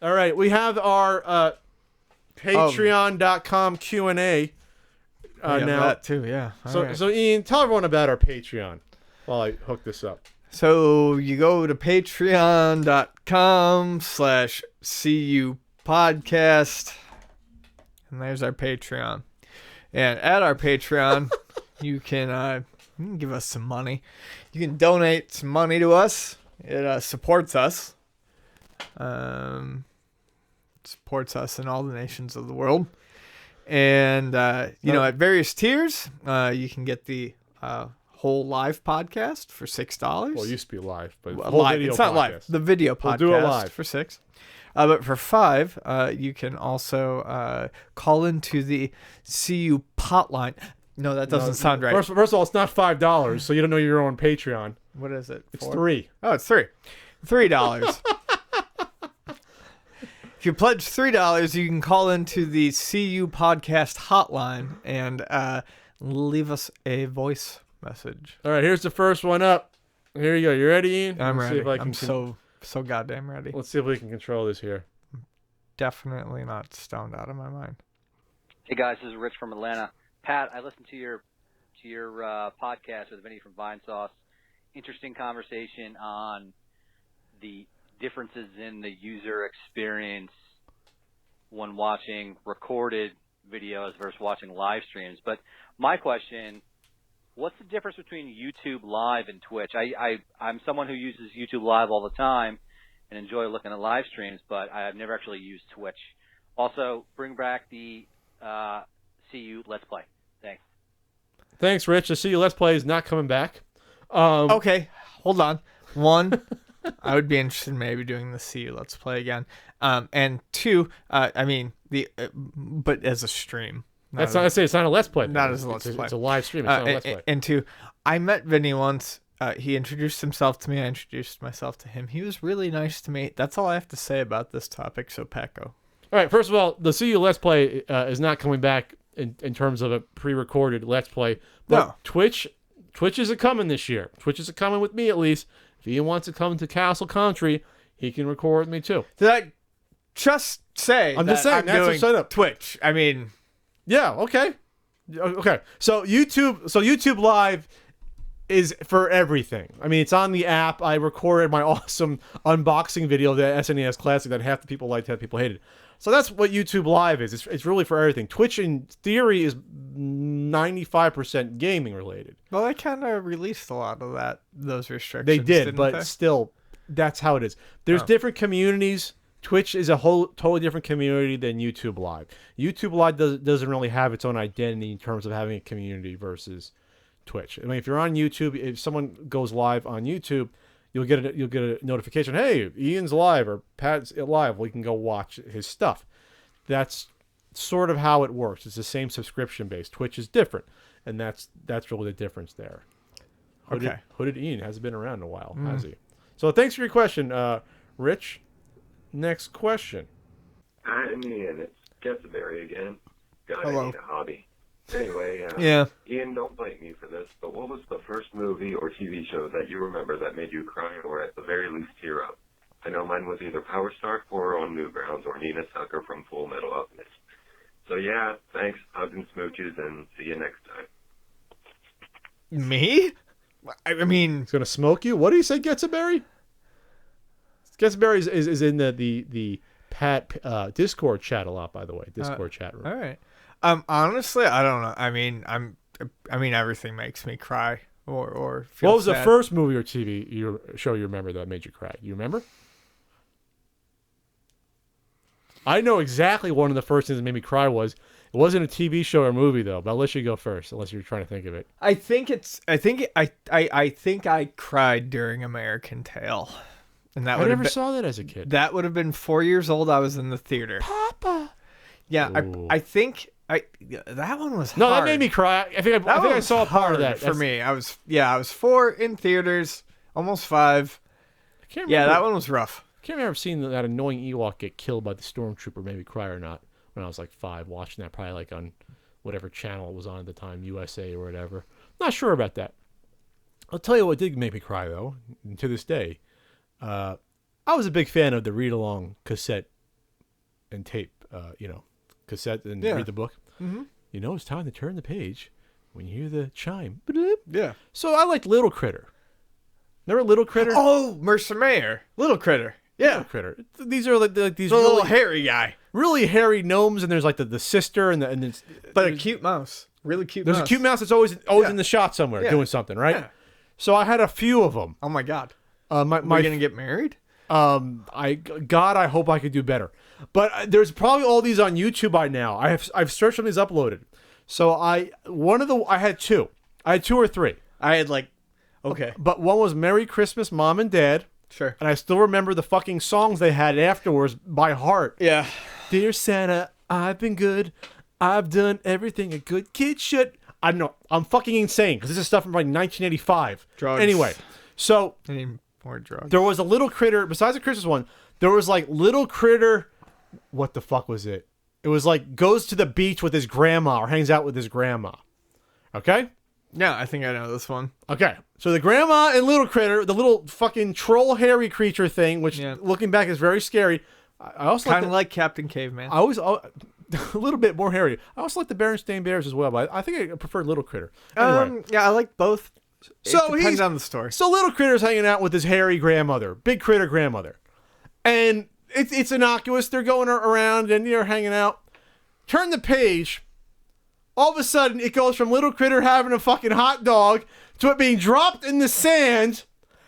All right, we have our Patreon.com Q&A now. That too, yeah. So Ian, tell everyone about our Patreon while I hook this up. So you go to patreon.com/CU podcast, and there's our Patreon. And at our Patreon, you can give us some money. You can donate some money to us. It supports us. Supports us in all the nations of the world. And, at various tiers, you can get the whole live podcast for $6. Well, it used to be live, but live. It's not live. The video podcast we'll do it live for $6. But for $5, you can also call into the CU hotline. No, that doesn't sound right. First of all, it's not $5, so you don't know you're on Patreon. What is it? It's $3. Oh, it's $3. $3. If you pledge $3, you can call into the CU podcast hotline and leave us a voice message. All right, here's the first one up. Here you go. You ready, Ian? I'm ready. I'm so goddamn ready. Let's see if we can control this here. Definitely not stoned out of my mind. Hey guys, this is Rich from Atlanta. Pat, I listened to your podcast with Vinny from Vine Sauce. Interesting conversation on the differences in the user experience when watching recorded videos versus watching live streams. But my question, what's the difference between YouTube Live and Twitch? I'm someone who uses YouTube Live all the time and enjoy looking at live streams, but I've never actually used Twitch. Also, bring back the CU Let's Play. Thanks. Thanks, Rich. The CU Let's Play is not coming back. Okay, hold on. One, I would be interested in maybe doing the CU Let's Play again. And two, but as a stream. It's not a Let's Play. Not as a Let's Play. It's a live stream. It's not a Let's Play. And two, I met Vinny once. He introduced himself to me. I introduced myself to him. He was really nice to me. That's all I have to say about this topic. So, Paco. All right. First of all, the CU Let's Play is not coming back in terms of a pre-recorded Let's Play. But no. Twitch is a coming this year. Twitch is a coming with me, at least. If Ian wants to come to Castle Country, he can record with me too. Did I just say I'm just saying, I'm that's doing a setup. Twitch? I mean... Yeah, okay. Okay. So YouTube Live is for everything. I mean, it's on the app. I recorded my awesome unboxing video of the SNES Classic that half the people liked, half the people hated. So that's what YouTube Live is. It's really for everything. Twitch, in theory, is 95% gaming related. Well, they kind of released a lot of those restrictions. They did, but still, that's how it is. There's different communities. Twitch is a whole totally different community than YouTube Live. YouTube Live doesn't really have its own identity in terms of having a community versus Twitch. I mean, if you're on YouTube, if someone goes live on YouTube, you'll get a notification. Hey, Ian's live or Pat's live. We can go watch his stuff. That's sort of how it works. It's the same subscription base. Twitch is different, and that's really the difference there. Hooded Ian hasn't been around in a while, has he? So thanks for your question, Rich. Next question. Hi, Ian. It's Getsaberry again. Hello. I need a hobby. Anyway, yeah. Ian, don't blame me for this, but what was the first movie or TV show that you remember that made you cry or at the very least tear up? I know mine was either Power Star, Horror on Newgrounds, or Nina Tucker from Full Metal Alchemist. So yeah, thanks, hugs and smooches, and see you next time. Me? I mean... He's going to smoke you? What do you say, Getsaberry? Getsaberry is in the Pat Discord chat a lot, by the way. Discord chat room. All right. Honestly, I don't know. I mean, everything makes me cry or feel What was sad. the first movie or TV show you remember that made you cry? You remember? I know exactly one of the first things that made me cry was. It wasn't a TV show or movie though, but I'll let you go first, unless you're trying to think of it. I think I cried during American Tail. And that I never saw that as a kid. That would have been 4 years old. I was in the theater. Papa. Yeah, I think that one was hard. No, that made me cry. I think I saw a part of that for me. I was 4 in theaters, almost 5. I can't remember. Yeah, that one was rough. I can't remember seeing that annoying Ewok get killed by the stormtrooper, maybe cry or not. When I was like 5, watching that probably like on whatever channel it was on at the time, USA or whatever. Not sure about that. I'll tell you what did make me cry though, and to this day. I was a big fan of the read-along cassette and tape, cassette and Yeah. read the book. Mm-hmm. You know, it's time to turn the page when you hear the chime. Bloop. Yeah. So I liked Little Critter. Remember Little Critter? Oh, Mercer Mayer. Little Critter. Yeah. Little Critter. These are like these The little really, hairy guy. really hairy gnomes, and there's like the sister and it's, But a cute mouse. Really cute there's mouse. a cute mouse that's always Yeah. in the shot somewhere Yeah. doing something, right? Yeah. So I had a few of them. Oh, my God. My Are you going to get married? I hope I could do better. But there's probably all these on YouTube by now. I've searched them, these uploaded. So I had two. I had two or three. I had okay. But one was Merry Christmas, Mom and Dad. Sure. And I still remember the fucking songs they had afterwards by heart. Yeah. Dear Santa, I've been good. I've done everything a good kid should. I don't know. I'm fucking insane because this is stuff from like 1985. Drugs. Anyway, so I need more drugs. there was a Little Critter, besides the Christmas one, there was like Little Critter. What the fuck was it? It was like goes to the beach with his grandma or hangs out with his grandma. Okay? Yeah, I think I know this one. Okay. So the grandma and Little Critter, the little fucking troll hairy creature thing, which looking back is very scary. I also Kind of like Captain Caveman. I always a little bit more hairy. I also like the Berenstain Bears as well, but I think I prefer Little Critter. Anyway, Yeah, I like both. so It depends on the story. So Little Critter's hanging out with his hairy grandmother, Big Critter grandmother, and it's innocuous. They're going around and they're hanging out. Turn the page. All of a sudden, it goes from Little Critter having a fucking hot dog to it being dropped in the sand,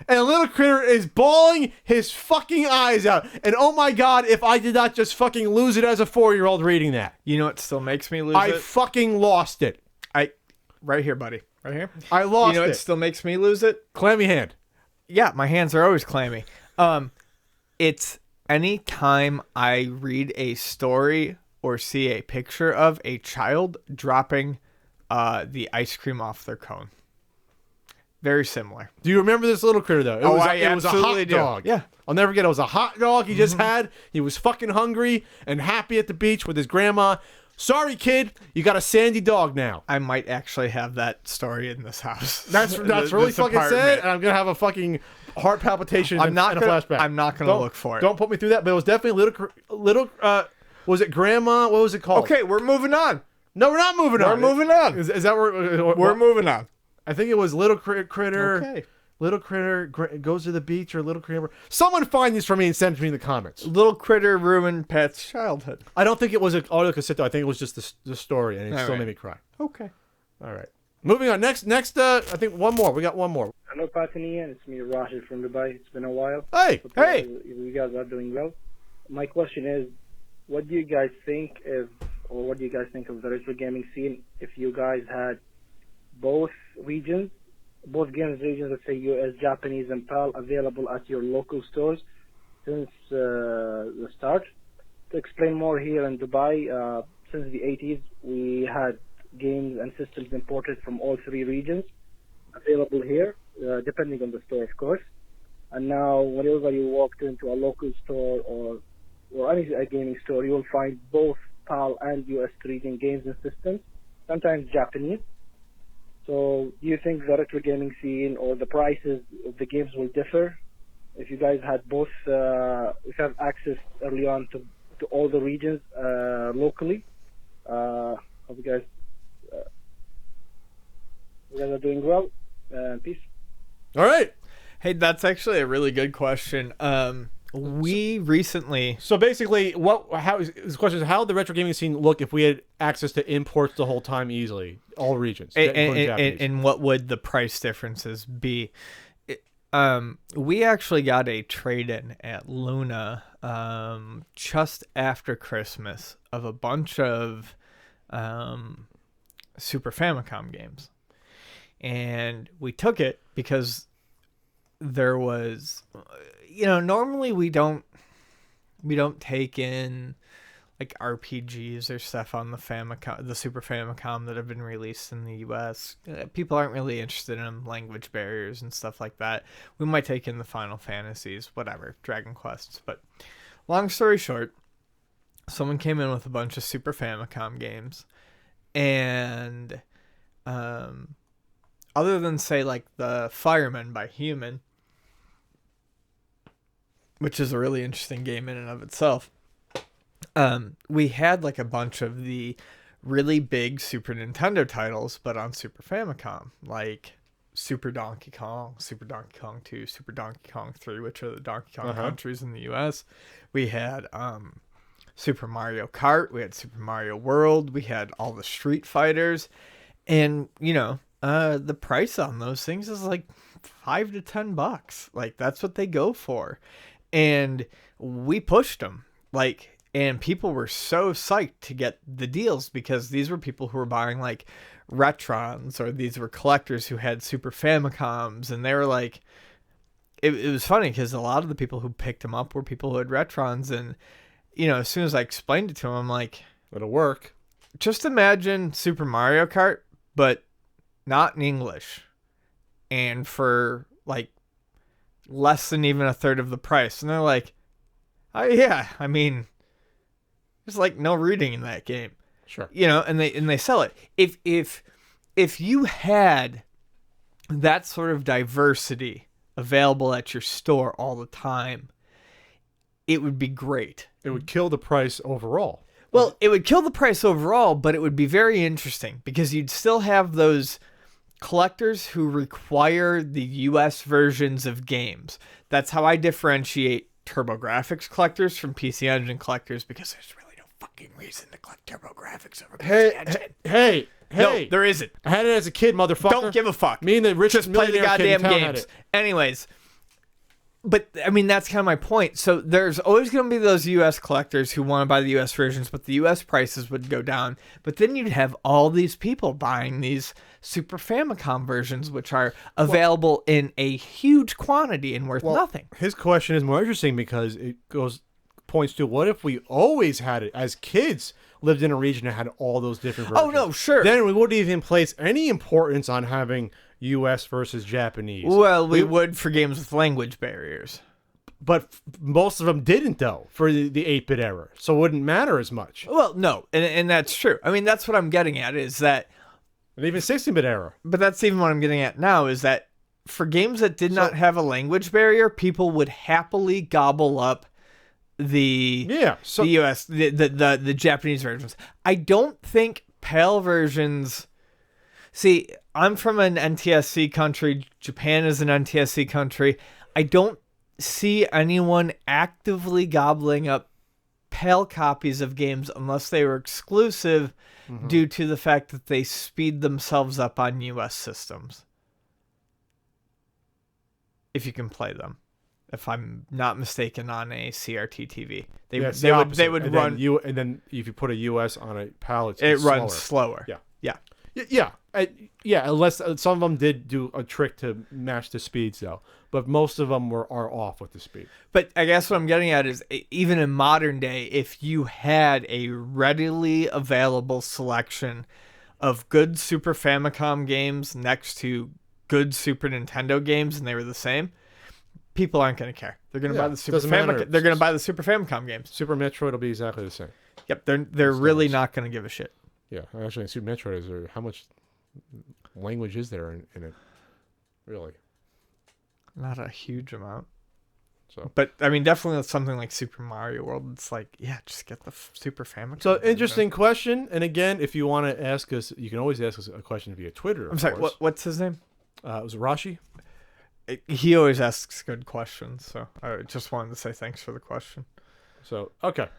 and Little Critter is bawling his fucking eyes out. And oh my God, if I did not just fucking lose it as a 4-year-old reading that. You know what still makes me lose I it? fucking lost it. Right here, buddy. Right here. I lost You know it. what still makes me lose it? Clammy hand. Yeah, my hands are always clammy. It's any time I read a story or see a picture of a child dropping the ice cream off their cone. Very similar. Do you remember this Little Critter though? It was a absolutely hot do. dog. Yeah. I'll never forget. It was a hot dog he just had. He was fucking hungry and happy at the beach with his grandma. Sorry, kid, you got a sandy dog now. I might actually have that story in this house. That's really This fucking sad, apartment. and I'm gonna have a fucking heart palpitation and a flashback. I'm not gonna look for it. Don't put me through that. But it was definitely little. Was it Grandma? What was it called? Okay, we're moving on. No, we're not moving on. We're moving on. Is that where We're moving on. I think it was Little Critter. Okay. Little Critter goes to the beach, or Little Critter. Someone find this for me and send it to me in the comments. Little Critter ruined Pat's childhood. I don't think it was an audio cassette, though. I think it was just the story, and it still made me cry. Okay. All right. Moving on. Next, I think one more. We got one more. Hello, Pat and Ian. It's me, Rashid from Dubai. It's been a while. Hey. Hey. You guys are doing well. My question is, what do you guys think of the retro gaming scene if you guys had both games regions, let's say US, Japanese, and PAL, available at your local stores since the start? To explain more, here in Dubai, since the 80s, we had games and systems imported from all three regions available here, depending on the store, of course. And now, whenever you walk into a local store or any gaming store, you will find both PAL and US region games and systems, sometimes Japanese. So do you think the retro gaming scene or the prices of the games will differ if you guys had both, if you have access early on to all the regions locally? Hope you guys are doing well. Peace. All right. Hey, that's actually a really good question. We recently... So basically, his question is, how would the retro gaming scene look if we had access to imports the whole time easily, all regions, including Japanese? And what would the price differences be? We actually got a trade-in at Luna just after Christmas of a bunch of Super Famicom games. And we took it because there was... normally we don't take in like RPGs or stuff on the Famicom, the Super Famicom that have been released in the US. People aren't really interested in language barriers and stuff like that. We might take in the Final Fantasies, whatever, Dragon Quests. But long story short, someone came in with a bunch of Super Famicom games, and other than say like the Fireman by Human, which is a really interesting game in and of itself. we had like a bunch of the really big Super Nintendo titles, but on Super Famicom, like Super Donkey Kong, Super Donkey Kong 2, Super Donkey Kong 3, which are the Donkey Kong countries in the US. We had Super Mario Kart, we had Super Mario World, we had all the Street Fighters, and the price on those things is like $5 to $10. Like that's what they go for. And we pushed them, and people were so psyched to get the deals because these were people who were buying like Retrons, or these were collectors who had Super Famicoms, and they were like, it was funny because a lot of the people who picked them up were people who had Retrons, and as soon as I explained it to them, I'm like, it'll work. Just imagine Super Mario Kart, but not in English, and for like less than even a third of the price. And they're like, oh yeah, I mean, there's like no reading in that game. Sure. And they sell it. If you had that sort of diversity available at your store all the time, it would be great. It would kill the price overall. Well, it would kill the price overall, but it would be very interesting because you'd still have those collectors who require the US versions of games. That's how I differentiate TurboGrafx collectors from PC Engine collectors, because there's really no fucking reason to collect TurboGrafx over PC Engine. Hey, no, there isn't. I had it as a kid, motherfucker. Don't give a fuck. Me and the richest Just play the millionaire kid in goddamn town had games. it. Anyways, but I mean, that's kind of my point. So there's always going to be those US collectors who want to buy the US versions, but the US prices would go down. But then you'd have all these people buying these Super Famicom versions, which are available in a huge quantity and worth nothing. His question is more interesting because it points to, what if we always had it as kids, lived in a region that had all those different versions? Oh no, sure. Then we wouldn't even place any importance on having US versus Japanese. Well, we would for games with language barriers. But most of them didn't, though, for the 8-bit era. So it wouldn't matter as much. Well, no, and that's true. I mean, that's what I'm getting at, is that... And even 16-bit era. But that's even what I'm getting at now, is that for games that did not have a language barrier, people would happily gobble up the US, the Japanese versions. I don't think PAL versions... See, I'm from an NTSC country. Japan is an NTSC country. I don't see anyone actively gobbling up PAL copies of games unless they were exclusive due to the fact that they speed themselves up on US systems. If you can play them. If I'm not mistaken, on a CRT TV. They would run... And then if you put a US on a PAL, it runs slower. Yeah. Unless some of them did do a trick to match the speeds, though. But most of them are off with the speed. But I guess what I'm getting at is, even in modern day, if you had a readily available selection of good Super Famicom games next to good Super Nintendo games, and they were the same, people aren't going to care. They're going to buy the Super Famicom. They're going to buy the Super Famicom games. Super Metroid will be exactly the same. Yep, they're really not going to give a shit. Yeah, actually, Super Metroid is how much language is there in it? Really, not a huge amount. So, but I mean, definitely something like Super Mario World. It's like, yeah, just get the Super Famicom. So, interesting question. And again, if you want to ask us, you can always ask us a question via Twitter. I'm sorry. What's his name? Was it Rashi? He always asks good questions, so I just wanted to say thanks for the question. So, okay.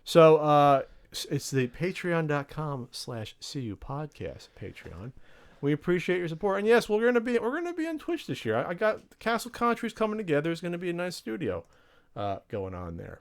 So, it's the patreon.com/CU podcast Patreon. We appreciate your support. And yes, we're gonna be on Twitch this year. I got Castle Country's coming together. There's gonna be a nice studio going on there.